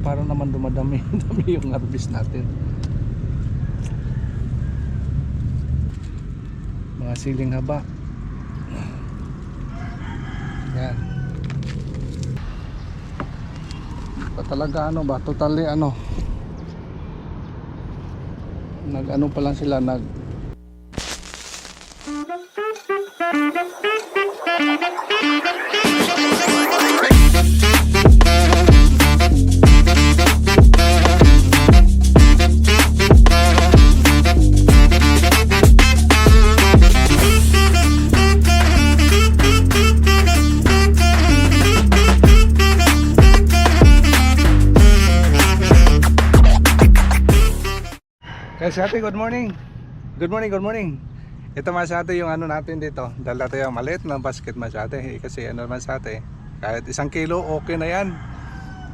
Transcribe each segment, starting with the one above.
para naman dumadami dami yung harvest natin. Mga siling haba. Yan. Talaga ano ba, totally ano, nag ano pa lang sila, nag Kasi ate, good morning. Good morning, good morning. Ito mas ate yung ano natin dito. Dala tayo maliit na basket mas ate. Kasi ano mas ate, kahit 1 kilo okay na yan.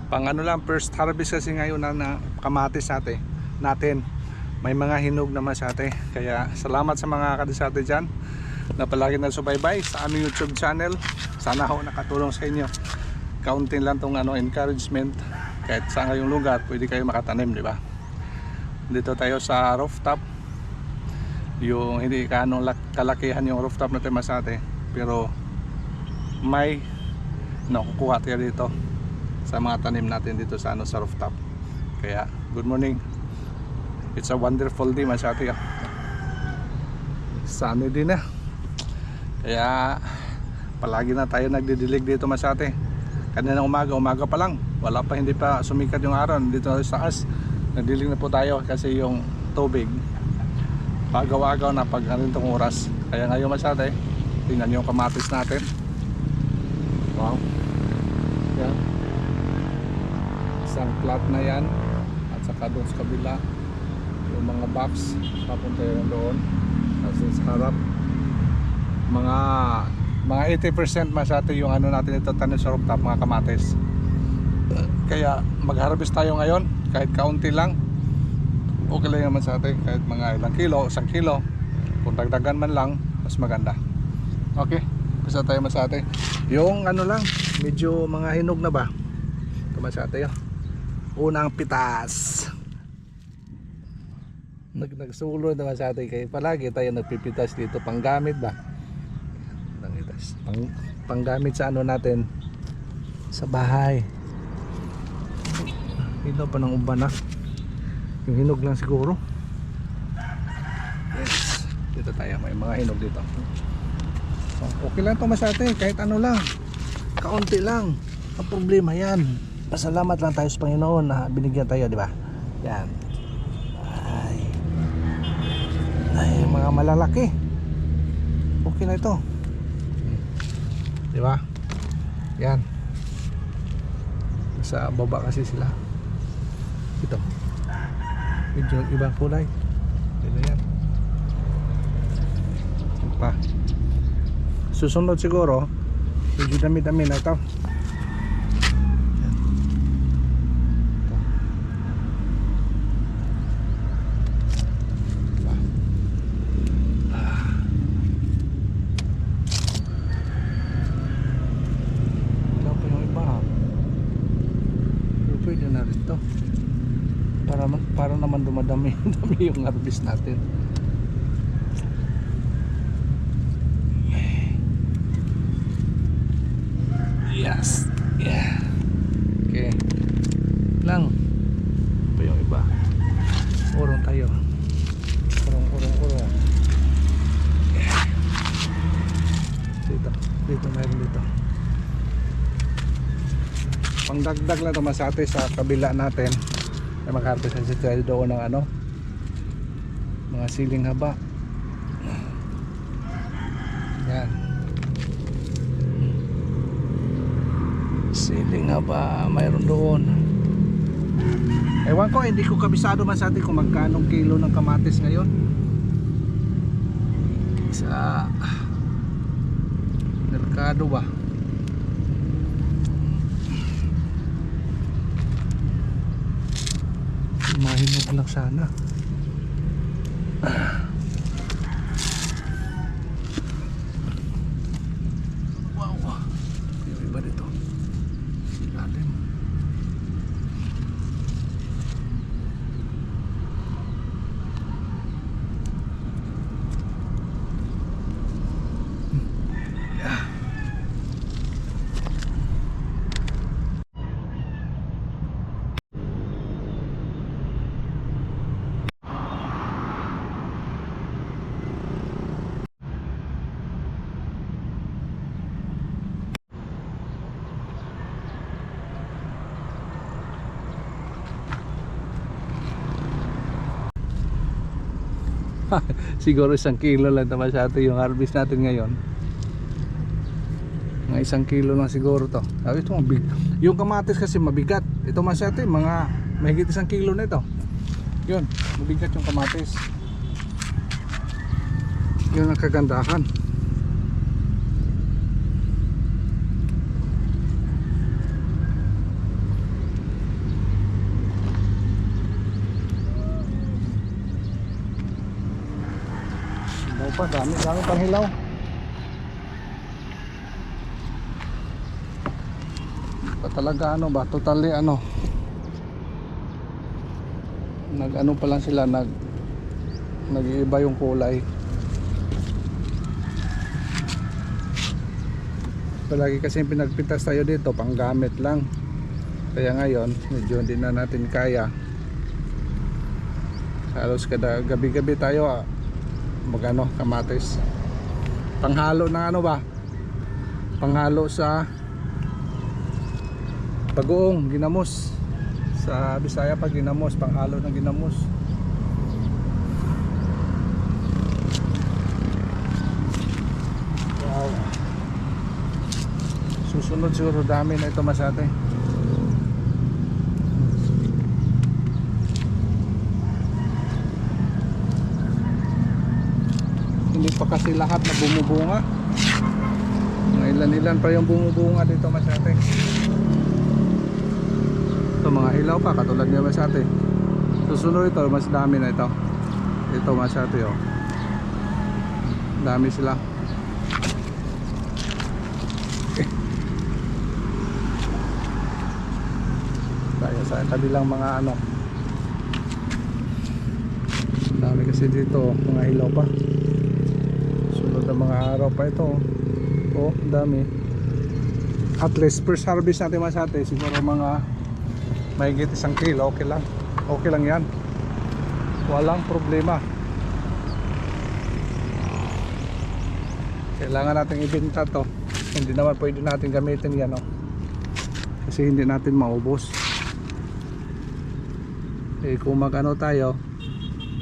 Pang ano lang, first harvest kasi ngayon na kamatis natin. May mga hinog na mas ate. Kaya salamat sa mga kadisate dyan na palagi na subaybay sa aming YouTube channel. Sana ho nakatulong sa inyo. Kauntin lang tong ano, encouragement. Kahit sa ngayong lugar pwede kayo makatanim, di ba? Dito tayo sa rooftop. Yung hindi kaano kalakihan yung rooftop natin masate, pero may nakukuha tayo dito sa mga tanim natin dito sa ano, sa rooftop. Kaya good morning. It's a wonderful day masate. Sunny din na. Kaya palagi na tayo nagdidilig dito masate. Kanina umaga pa lang, wala pa, hindi pa sumikat yung araw dito sa taas. Nagdiling na po tayo kasi yung tubig pagaw-agaw na pag ganitong oras. Kaya ngayon masate, tingnan yung kamatis natin. Wow. Yan. Isang plat na yan. At saka doon sa kabila yung mga box papunta yun doon. Kasi sa harap mga 80% masate yung ano natin ito, tanim sa rooftop, mga kamatis. Kaya mag-harvest tayo ngayon kahit kaunti lang, okay lang naman sa atin. Kahit mga ilang kilo, 1 kilo, kung dagdagan man lang, mas maganda. Okay, basta tayo mas atin. Yung ano lang, medyo mga hinog na ba, tama sa atin. Unang pitas, nagsulo naman sa atin. Kaya palagi tayo nagpipitas dito, panggamit ba, panggamit sa ano natin sa bahay. Ito pa ng uban na. Yung hinog lang siguro. Yes. Dito tayo, may mga hinog dito. So, okay lang ito masate, kahit ano lang, kaunti lang. Ang problema yan, pasalamat lang tayo sa Panginoon na binigyan tayo, di ba? Yan. Ay, mga malalaki. Okay na ito. Di ba? Yan. Sa baba kasi sila. Ito medyo ibang kulay. Ito yan. Pa. Susunod siguro medyo dami-dami na ito. Ito pa yung iba, pero pwede na rin ito para naman dumadami dami yung harvest natin. Yes, yeah, okay lang pa yung iba. Urong tayo, urong yeah. Dito meron dito pangdagdag lang ito masate sa kabila natin. Ay mag-harvest na tayo doon ng ano, mga siling haba. Yan, siling haba mayroon doon. Ewan ko, hindi ko kabisado man sa atin kung magkano kilo ng kamatis ngayon sa merkado ba. Mahinog lang sana. Wow, yung iba dito ilalim. Siguro 1 kilo lang ito masyado yung harvest natin ngayon. Mga 1 kilo lang siguro to. Ito yung kamatis kasi mabigat. Ito masyado mga mahigit 1 kilo na ito. Yun, mabigat yung kamatis. Yun ang kagandahan. Dami pang hilaw. Talaga ano ba, totally ano, nag-ano pa lang sila, nag-iiba yung kulay. Palagi kasi pinagpitas tayo dito panggamit lang, kaya ngayon medyo hindi na natin kaya. Halos kada gabi-gabi tayo magano kamatis, panghalo ng ano ba, panghalo sa bagoong ginamos. Sa Bisaya pag ginamos, panghalo ng ginamos. Wow, susunod siguro dami na ito masyate. Hindi pa kasi lahat na bumubunga. Mga ilan-ilan pa yung bumubunga dito masyate. Ito mga hilaw pa katulad niya masyate. Susunod ito mas dami na ito. Ito masyate oh. Dami sila. Tayo sa kabilang mga ano. Dami kasi dito mga hilaw pa. Sunod na mga araw pa ito. Oh, dami. At least first harvest natin masyate siguro mga mahigit 1 kilo, okay lang. Okay lang yan. Walang problema. Kailangan natin ibenta to. Hindi naman pwede natin gamitin yan, no? Kasi hindi natin maubos. Kung mag-ano tayo,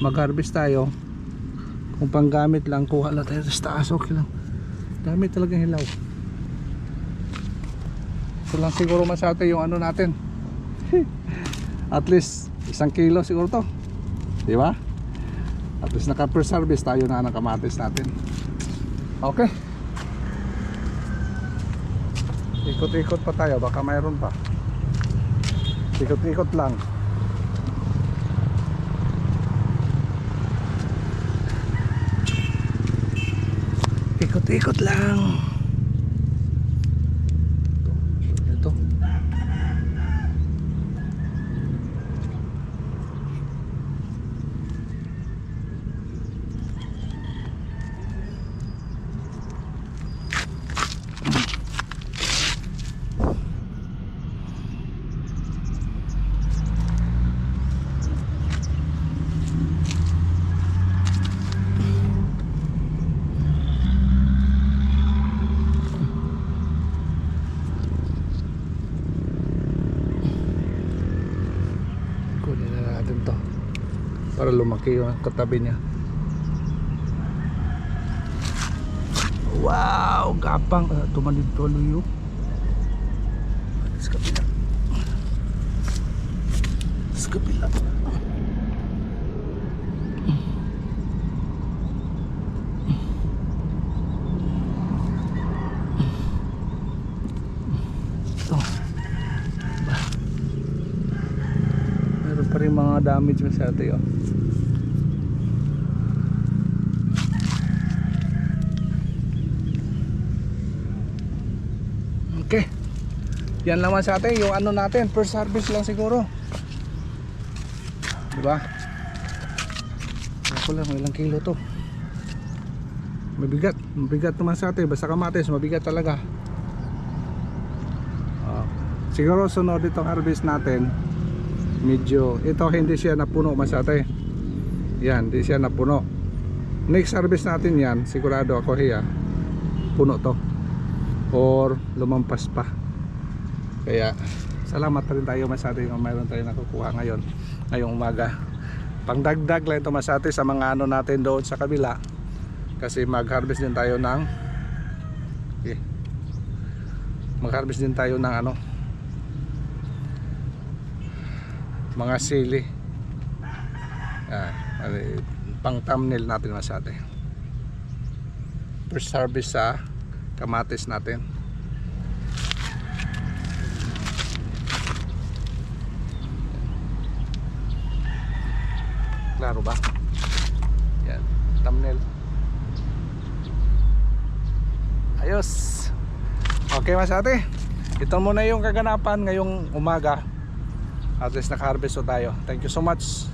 mag-harvest tayo, kung panggamit lang, kuha lang tayo sa taas, okay lang. Dami talagang hilaw. Ito lang siguro masyate yung ano natin. At least 1 kilo siguro to, di ba? At least naka first harvest tayo na ng kamatis natin. Okay, ikot-ikot pa tayo, baka mayroon pa. Ikot-ikot lang. Ikot-ikot lang. Ito. Para lumaki yung katabi niya. Wow, gapang. Tumanid tuloy yun. Sa kapila. Sa kapila. Ito. Meron pa rin mga damage masyado yun. Okay, yan lang sa atin yung ano natin, first harvest lang siguro, diba? Ako lang, ilang kilo to. Mabigat naman sa atin, basta kamatis mabigat talaga. Siguro sunod itong harvest natin, medyo, ito hindi siya napuno masyate. Yan, hindi siya napuno. Next harvest natin yan, sigurado ako hiya puno to or lumampas pa. Kaya salamat pa rin tayo masyado yung mayroon tayo nakukuha ngayong umaga. pangdagdag lang ito masate sa mga ano natin doon sa kabila, kasi mag-harvest din tayo ng ano, mga sili. Pang thumbnail natin masate. First harvest sa kamatis natin. Klaro ba? Yan, thumbnail. Ayos. Okay masate, ito muna yung kaganapan ngayong umaga. At least naka-harvest tayo. Thank you so much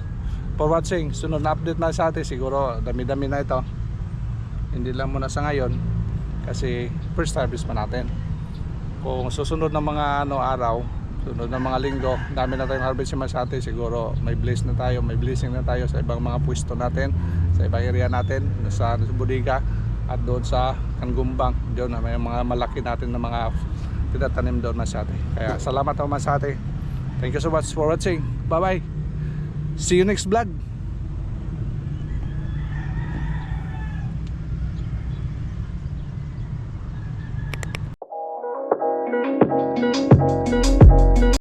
for watching. Sunod na update na sa atin, siguro dami-dami na ito. Hindi lang muna sa ngayon kasi first harvest pa natin. Kung susunod na mga araw, sunod na mga linggo, dami na tayong harvest yung sa atin, siguro may blessing na tayo sa ibang mga pwesto natin, sa ibang area natin, sa bodega at doon sa Kangumbang. Doon may mga malaki natin na mga tinatanim doon masate. Kaya salamat po masate. Thank you so much for watching. Bye bye. See you next vlog.